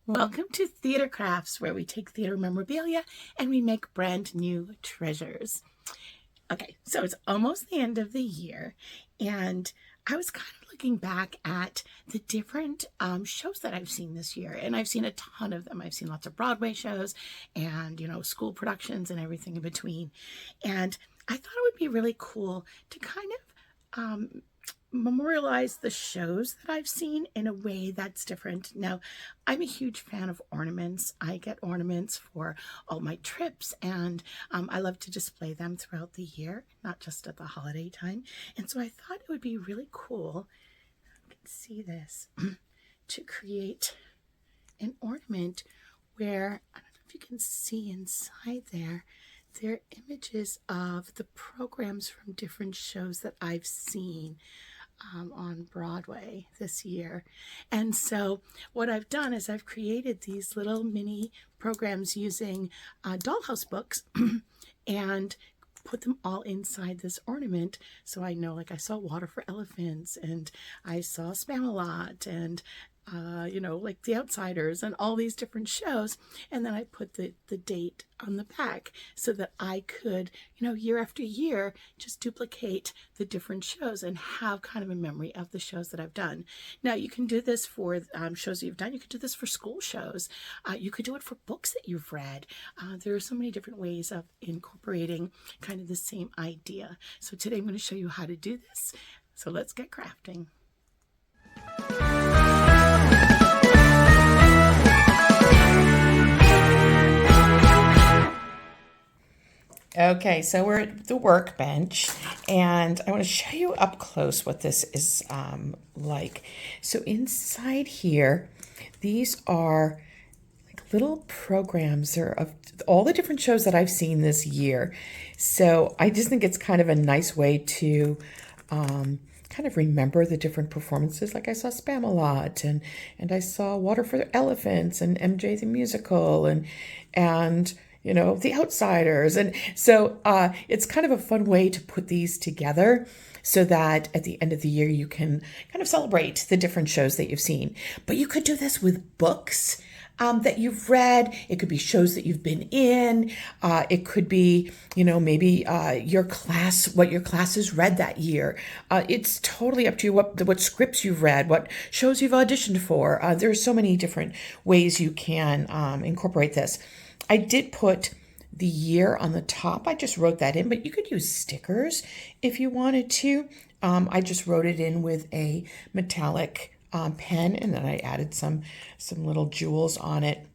Welcome to Theater Crafts, where we take theater memorabilia and we make brand new treasures. Okay, so it's almost the end of the year, and I was kind of looking back at the different shows that I've seen this year, and I've seen a ton of them. I've seen lots of Broadway shows and, school productions and everything in between. And I thought it would be really cool to kind of memorialize the shows that I've seen in a way that's different. Now, I'm a huge fan of ornaments. I get ornaments for all my trips, and I love to display them throughout the year, not just at the holiday time. And so I thought it would be really cool, you can see this, to create an ornament where, I don't know if you can see inside there, they're images of the programs from different shows that I've seen on Broadway this year. And so what I've done is I've created these little mini programs using dollhouse books and put them all inside this ornament. So I know, like, I saw Water for Elephants, and I saw Spamalot, and like The Outsiders and all these different shows. And then I put the date on the back so that I could, year after year, just duplicate the different shows and have kind of a memory of the shows that I've done. Now, you can do this for shows that you've done. You could do this for school shows. You could do it for books that you've read. There are so many different ways of incorporating kind of the same idea. So today I'm going to show you how to do this. So let's get crafting. Okay, so we're at the workbench, and I want to show you up close what this is like. So inside here, these are like little programs. They're of all the different shows that I've seen this year. So I just think it's kind of a nice way to kind of remember the different performances. Like I saw Spamalot, and I saw Water for Elephants, and MJ the Musical, and The Outsiders. And so it's kind of a fun way to put these together so that at the end of the year you can kind of celebrate the different shows that you've seen. But you could do this with books that you've read. It could be shows that you've been in. It could be, maybe your class, what your class has read that year. It's totally up to you what scripts you've read, what shows you've auditioned for. There are so many different ways you can incorporate this. I did put the year on the top. I just wrote that in, but you could use stickers if you wanted to. I just wrote it in with a metallic pen, and then I added some little jewels on it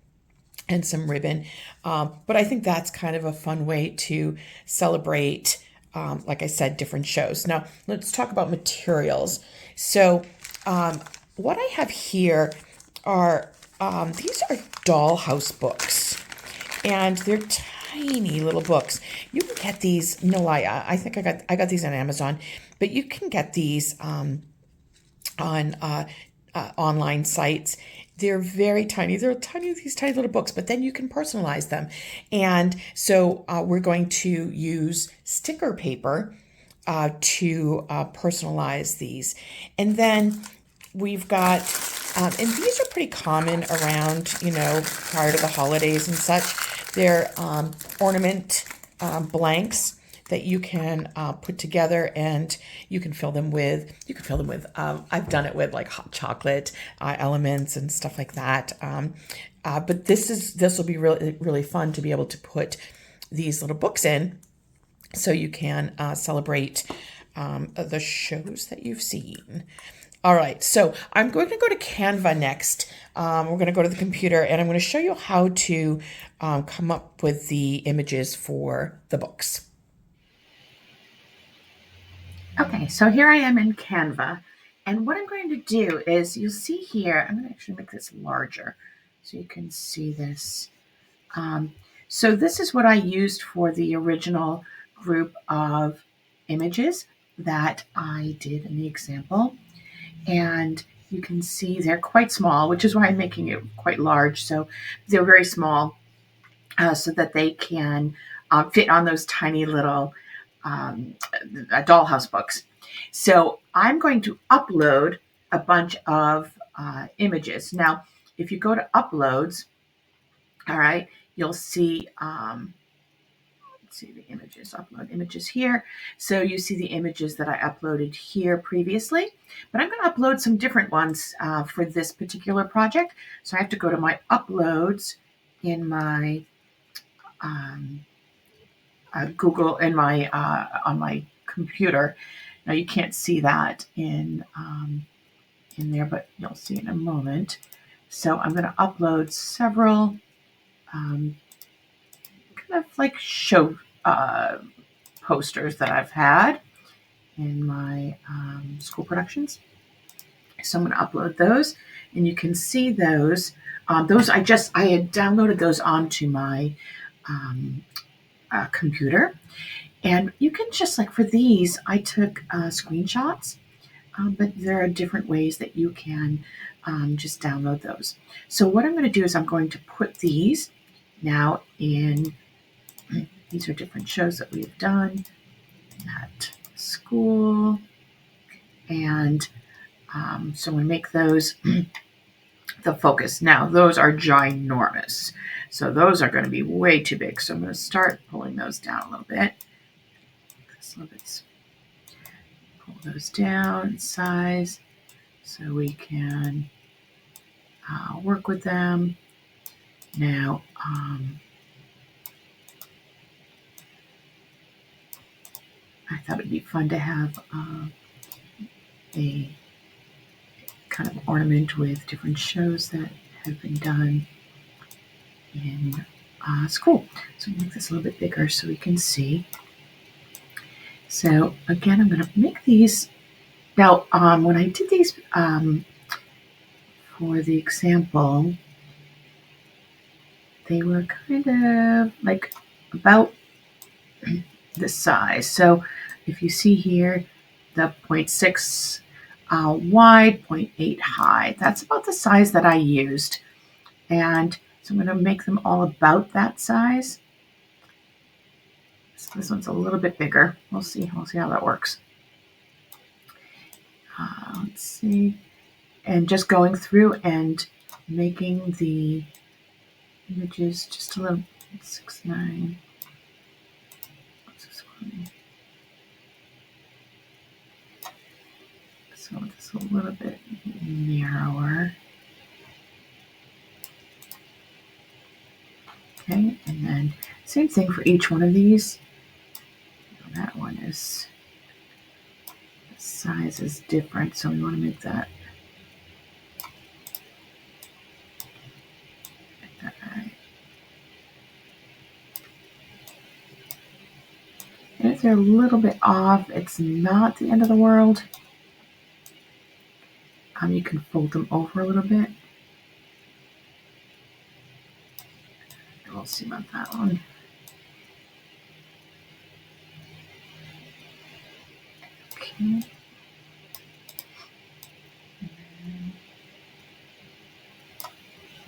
and some ribbon. But I think that's kind of a fun way to celebrate, like I said, different shows. Now, let's talk about materials. So what I have here are, these are dollhouse books. And they're tiny little books. You can get these. No, I think I got these on Amazon, but you can get these on online sites. They're very tiny. They're these tiny little books, but then you can personalize them. And so we're going to use sticker paper to personalize these, and then we've got. And these are pretty common around, prior to the holidays and such. They're ornament blanks that you can put together, and you can fill them with, I've done it with like hot chocolate elements and stuff like that. But this will be really, really fun to be able to put these little books in so you can celebrate the shows that you've seen. All right, so I'm going to go to Canva next. We're going to go to the computer, and I'm going to show you how to come up with the images for the books. Okay, so here I am in Canva, and what I'm going to do is, you'll see here, I'm going to actually make this larger so you can see this. So this is what I used for the original group of images that I did in the example. And you can see they're quite small, which is why I'm making it quite large. So they're very small so that they can fit on those tiny little dollhouse books. So I'm going to upload a bunch of images. Now, if you go to uploads, all right, you'll see, let's see the images, upload images here. So you see the images that I uploaded here previously, but I'm going to upload some different ones for this particular project. So I have to go to my uploads in my Google, in my on my computer. Now you can't see that in there, but you'll see in a moment. So I'm going to upload several kind of like show posters that I've had in my school productions. So I'm going to upload those, and you can see those. Those I had downloaded those onto my computer, and you can just like for these, I took screenshots, but there are different ways that you can just download those. So what I'm going to do is I'm going to put these now in. These are different shows that we've done at school, and so I'm going to make those the focus. Now, those are ginormous. So those are going to be way too big. So I'm going to start pulling those down a little bit. Pull those down in size so we can work with them. Now, I thought it'd be fun to have a kind of ornament with different shows that have been done in school. So make this a little bit bigger so we can see. So again, I'm going to make these. Now, when I did these for the example, they were kind of like about this size. So if you see here, the 0.6 wide, 0.8 high, that's about the size that I used. And so I'm going to make them all about that size. So this one's a little bit bigger. We'll see how that works. Let's see. And just going through and making the images just a little 6.9. What's this one? So it's a little bit narrower. Okay, and then same thing for each one of these. That one is, the size is different, so we want to make that right. And if they're a little bit off, it's not the end of the world. You can fold them over a little bit. We'll see about that one. Okay.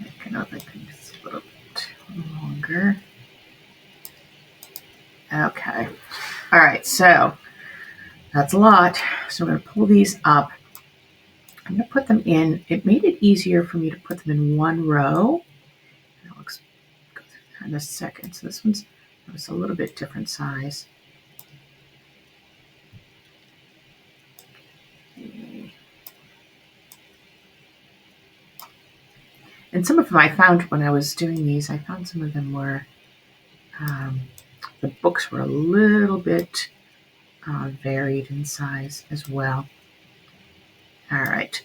Make another piece a little bit longer. Okay. All right, so that's a lot. So I'm going to pull these up. I'm going to put them in. It made it easier for me to put them in one row. I'll go through that in a second. So this one's a little bit different size. And some of them I found when I was doing these, I found some of them were, the books were a little bit varied in size as well. All right,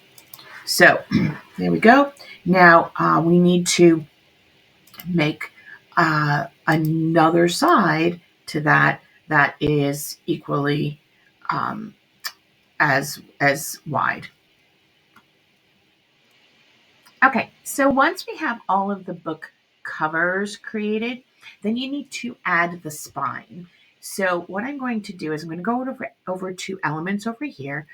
so there we go. Now we need to make another side to that is equally as wide. Okay, so once we have all of the book covers created, then you need to add the spine. So what I'm going to do is I'm going to go over to elements over here,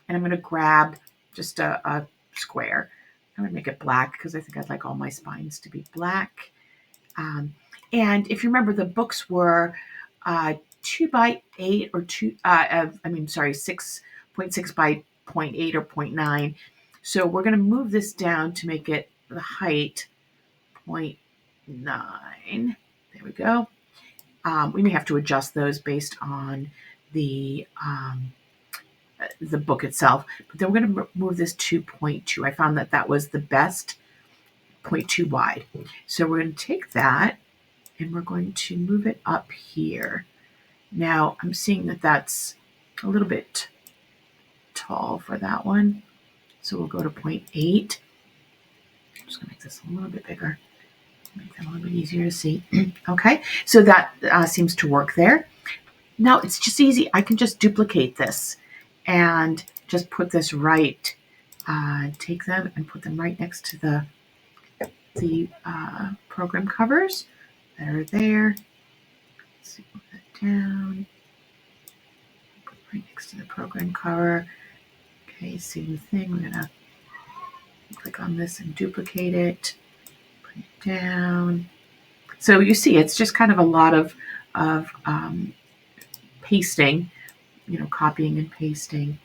and I'm going to grab just a square. I'm going to make it black because I think I'd like all my spines to be black. And if you remember, the books were 2 by 8 or 6.6 by 0.8 or 0.9. So we're going to move this down to make it the height 0.9. There we go. We may have to adjust those based on the book itself, but then we're going to move this to 0.2. I found that that was the best, 0.2 wide. So we're going to take that and we're going to move it up here. Now I'm seeing that that's a little bit tall for that one. So we'll go to 0.8. I'm just going to make this a little bit bigger. Make that a little bit easier to see. Okay, so that seems to work there. Now it's just easy. I can just duplicate this and just put this right, take them and put them right next to the program covers that are there. Let's see, move that down. Put right next to the program cover. Okay, same thing. We're gonna click on this and duplicate it. Bring it down. So you see, it's just kind of a lot of pasting, copying and pasting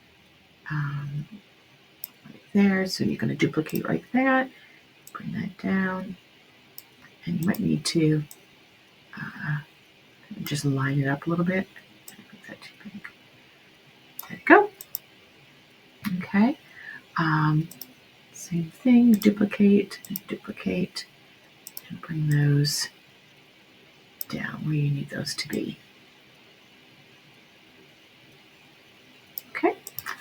right there. So you're going to duplicate like that, bring that down, and you might need to just line it up a little bit. Make that too big. There you go. Okay. Same thing, duplicate, and bring those down where you need those to be. Okay.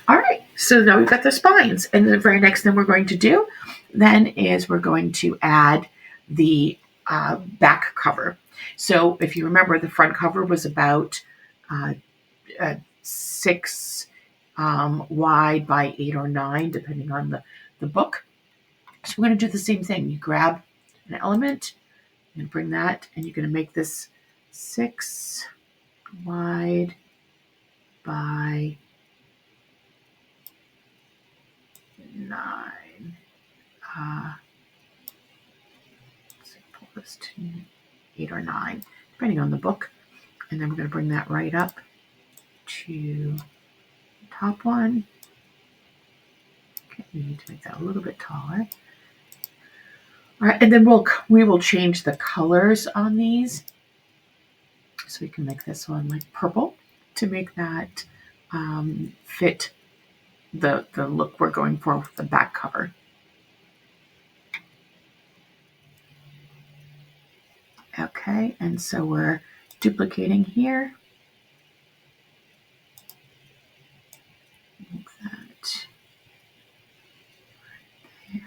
All right. So now we've got the spines, and the very next thing we're going to do then is we're going to add the back cover. So if you remember, the front cover was about 6 wide by 8 or 9, depending on the book. So we're going to do the same thing. You grab an element and bring that, and you're going to make this 6 wide by 9. Let's pull this to 8 or 9, depending on the book. And then we're going to bring that right up to the top one. Okay, we need to make that a little bit taller. All right, and then we will change the colors on these. So we can make this one like purple to make that fit the look we're going for with the back cover. Okay, and so we're duplicating here. Make that right there.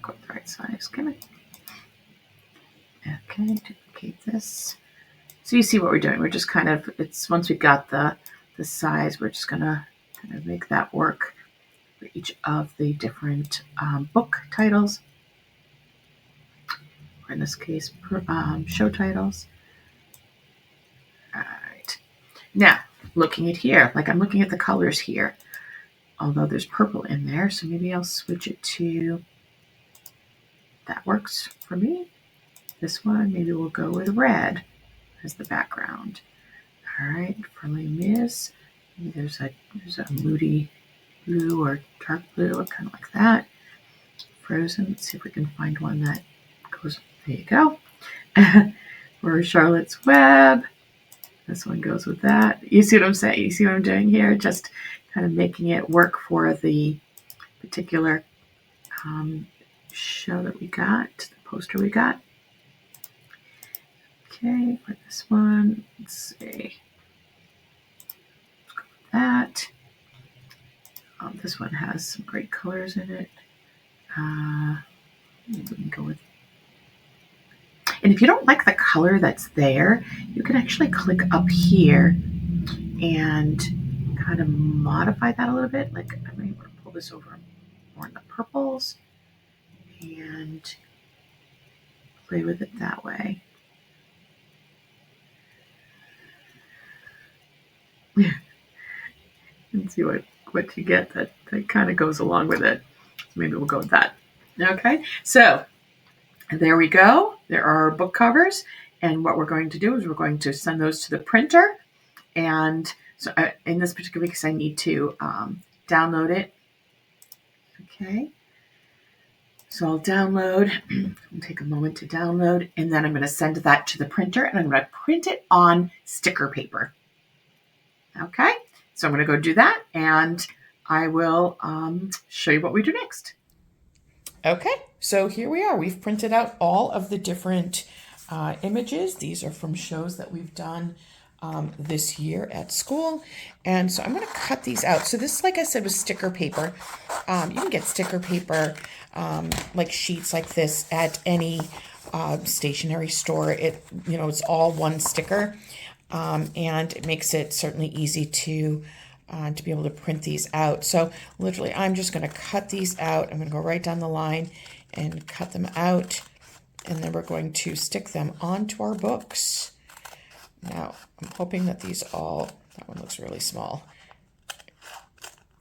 Go with the right size. Come on. Okay, duplicate this. So you see what we're doing. We're just kind of, it's once we got the size, we're just gonna kind of make that work for each of the different book titles, or in this case, show titles. All right. Now, looking at here, like I'm looking at the colors here, although there's purple in there, so maybe I'll switch it to, that works for me. This one, maybe we'll go with red as the background. All right, for Les Mis, maybe there's a moody blue or dark blue, or kind of like that. Frozen, let's see if we can find one that goes, there you go. For Charlotte's Web, this one goes with that. You see what I'm saying? You see what I'm doing here? Just kind of making it work for the particular show that we got, the poster we got. Okay, for this one, let's see. Let's go with that. This one has some great colors in it. Maybe we can go with. And if you don't like the color that's there, you can actually click up here and kind of modify that a little bit. Like I might want to pull this over more in the purples and play with it that way. And see what you get that kind of goes along with it. So maybe we'll go with that. Okay, so there we go. There are our book covers, and what we're going to do is we're going to send those to the printer, and So in this particular case, I need to download it. Okay. So I'll download, it'll take a moment to download, and then I'm going to send that to the printer, and I'm going to print it on sticker paper. Okay, so I'm going to go do that, and I will show you what we do next. Okay, so here we are. We've printed out all of the different images. These are from shows that we've done this year at school. And so I'm going to cut these out. So this, like I said, was sticker paper. You can get sticker paper, like sheets like this at any stationery store. It's all one sticker. And it makes it certainly easy to be able to print these out. So literally, I'm just going to cut these out. I'm going to go right down the line and cut them out. And then we're going to stick them onto our books. Now, I'm hoping that that one looks really small.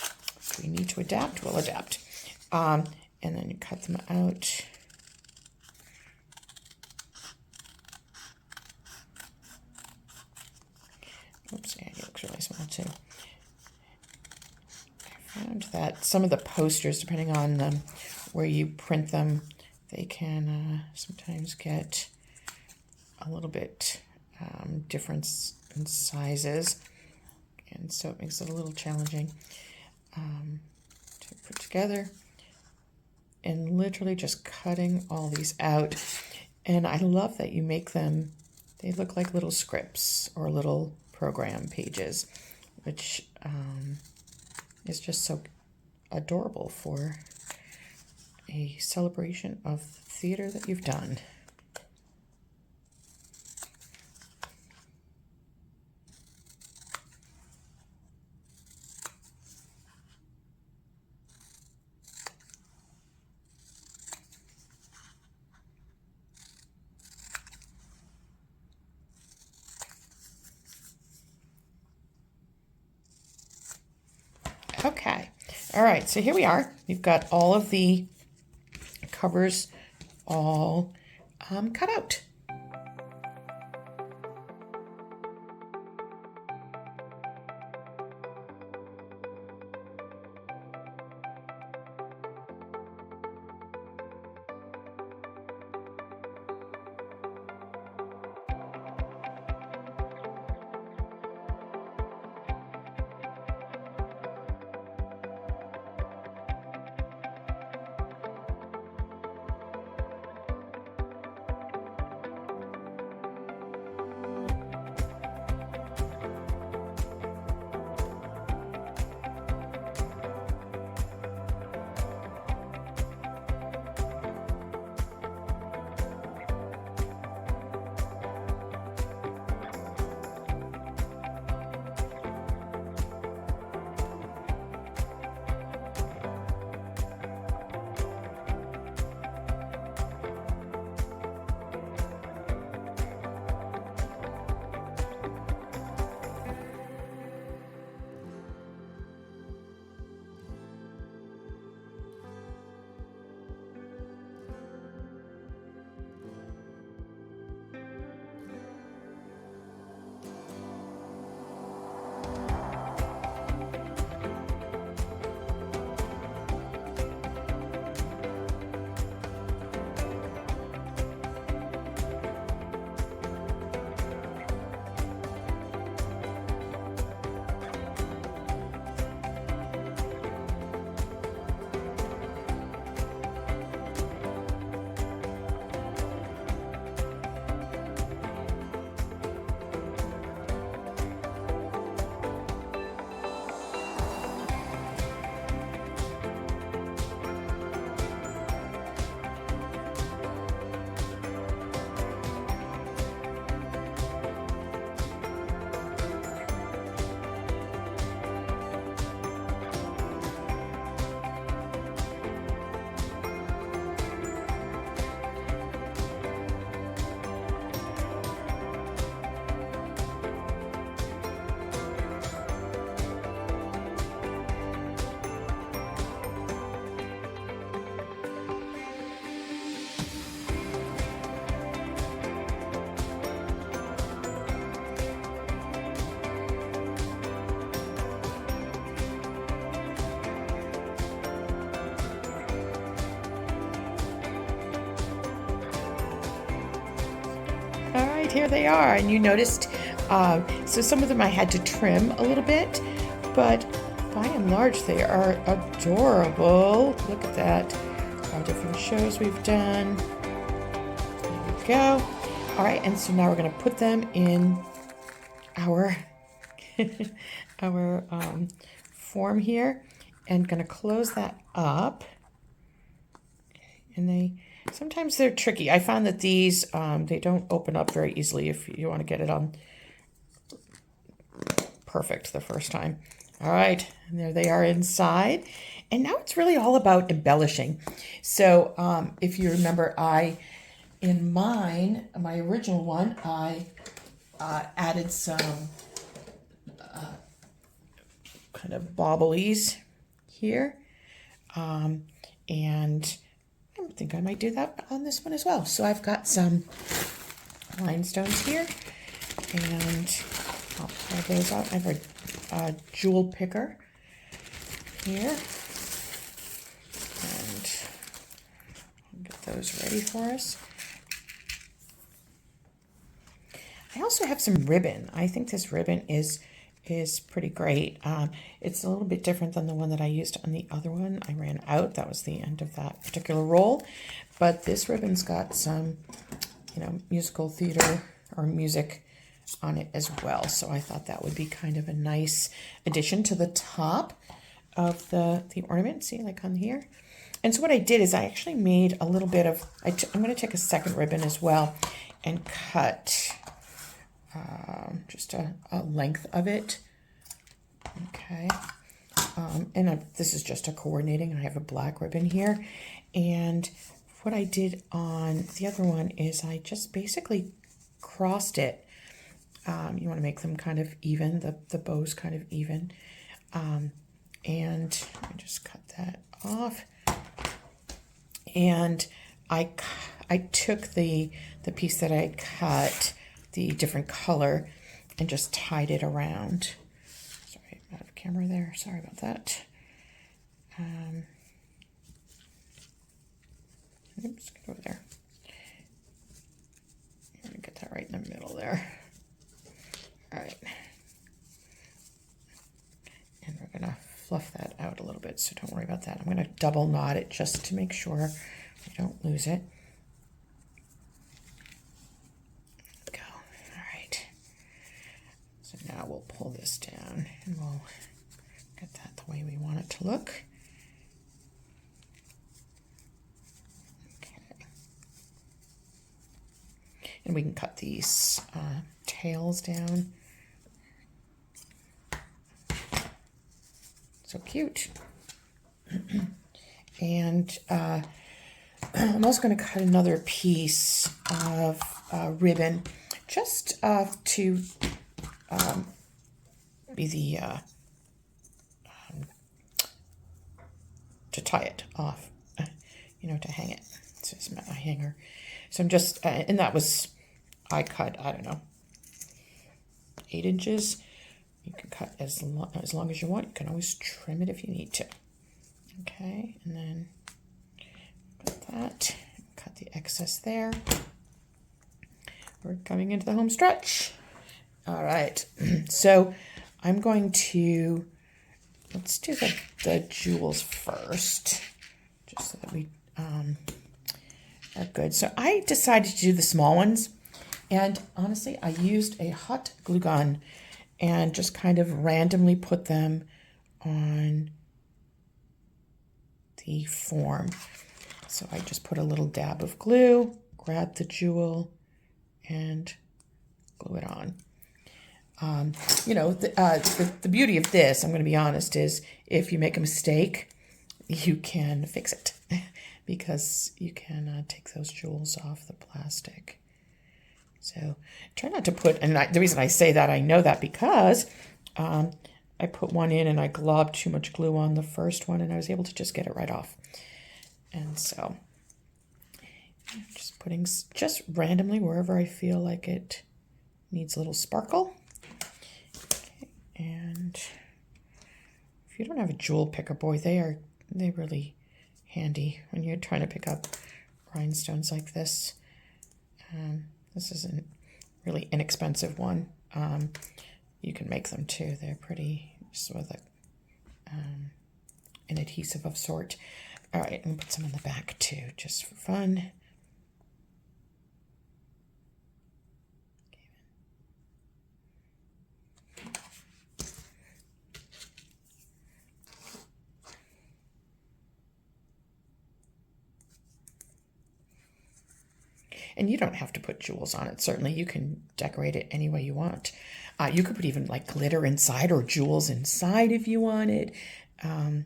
If we need to adapt, we'll adapt. And then you cut them out. Oops, yeah, it looks really small too. I found that some of the posters, depending on where you print them, they can sometimes get a little bit difference in sizes, and so it makes it a little challenging to put together. And literally just cutting all these out. And I love that you make them, they look like little scripts or little program pages, which is just so adorable for a celebration of theater that you've done. Okay, all right, so here we are. We've got all of the covers all cut out. right, here they are. And you noticed, so some of them I had to trim a little bit, but by and large, they are adorable. Look at that. All different shows we've done. There we go. All right, and so now we're going to put them in our our form here, and going to close that up. And sometimes they're tricky. I found that these they don't open up very easily if you want to get it on perfect the first time. All right, and there they are inside. And now it's really all about embellishing. So if you remember, in mine, my original one, I added some kind of bobblies here. And I think I might do that on this one as well. So I've got some rhinestones here, and I'll pull those out. I have a jewel picker here, and I'll get those ready for us. I also have some ribbon. I think this ribbon is pretty great. It's a little bit different than the one that I used on the other one. I ran out. That was the end of that particular roll. But this ribbon's got some, musical theater or music on it as well. So I thought that would be kind of a nice addition to the top of the ornament. See, like on here. And so what I did is I actually made a little bit of, I'm going to take a second ribbon as well and cut just a length of it. Okay. And this is just a coordinating. I have a black ribbon here. And what I did on the other one is I just basically crossed it. You want to make them kind of even, the bows kind of even. And I just cut that off. And I took the piece that I cut, the different color, and just tied it around. Sorry, I'm out of camera there. Sorry about that. Oops, get over there. I'm going to get that right in the middle there. All right. And we're going to fluff that out a little bit, so don't worry about that. I'm going to double knot it just to make sure we don't lose it. Go. All right. So now we'll pull this down and we'll get that the way we want it to look. Okay. And we can cut these tails down. So cute. And I'm also going to cut another piece of ribbon just to be the to tie it off, to hang it. So it's my hanger. So I'm just, and that was, I cut, I don't know, 8 inches. You can cut as long as you want. You can always trim it if you need to. Okay, and then cut that. Cut the excess there. We're coming into the home stretch. All right, so I'm going to, let's do the jewels first, just so that we are good. So I decided to do the small ones, and honestly, I used a hot glue gun and just kind of randomly put them on the form. So I just put a little dab of glue, grab the jewel, and glue it on. The beauty of this, I'm going to be honest, is if you make a mistake, you can fix it because you can take those jewels off the plastic. So try not to put, and the reason I say that, I know that because I put one in and I globbed too much glue on the first one and I was able to just get it right off. And so just putting just randomly wherever I feel like it needs a little sparkle. Okay, and if you don't have a jewel picker, boy, they're really handy when you're trying to pick up rhinestones like this. This isn't really inexpensive one. You can make them too. They're pretty, just with an adhesive of sort. All right, I'm gonna put some in the back too, just for fun. And you don't have to put jewels on it. Certainly you can decorate it any way you want. You could put even like glitter inside or jewels inside if you wanted. You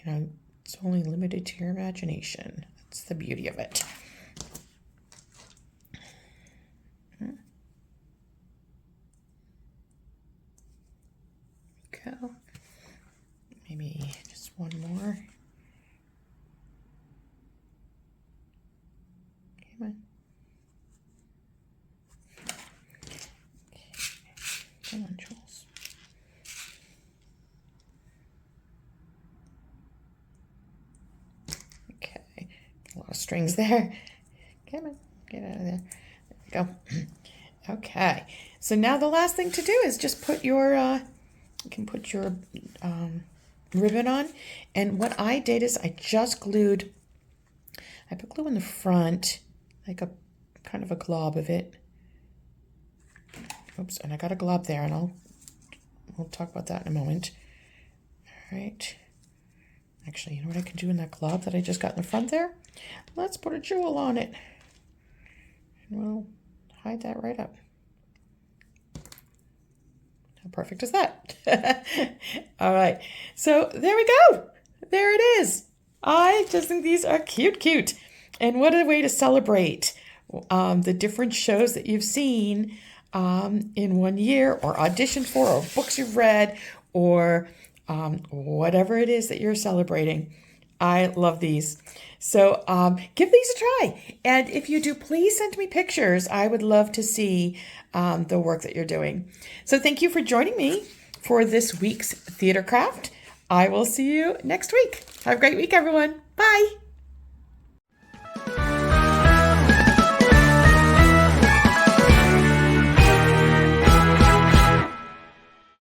know, it's only limited to your imagination. That's the beauty of it. Go. Maybe just one more. Come on. Come on, Jules. Okay, a lot of strings there. Come on, get out of there. There we go. Okay, so now the last thing to do is just put your, you can put your ribbon on. And what I did is I just glued, I put glue in the front, like a kind of a glob of it. Oops, and I got a glob there, and we'll talk about that in a moment. All right. Actually, you know what I can do in that glob that I just got in the front there? Let's put a jewel on it. And we'll hide that right up. How perfect is that? All right. So there we go. There it is. I just think these are cute, cute. And what a way to celebrate the different shows that you've seen in 1 year, or auditioned for, or books you've read, or whatever it is that you're celebrating. I love these. So give these a try. And if you do, please send me pictures. I would love to see the work that you're doing. So thank you for joining me for this week's theater craft. I will see you next week. Have a great week, everyone. Bye.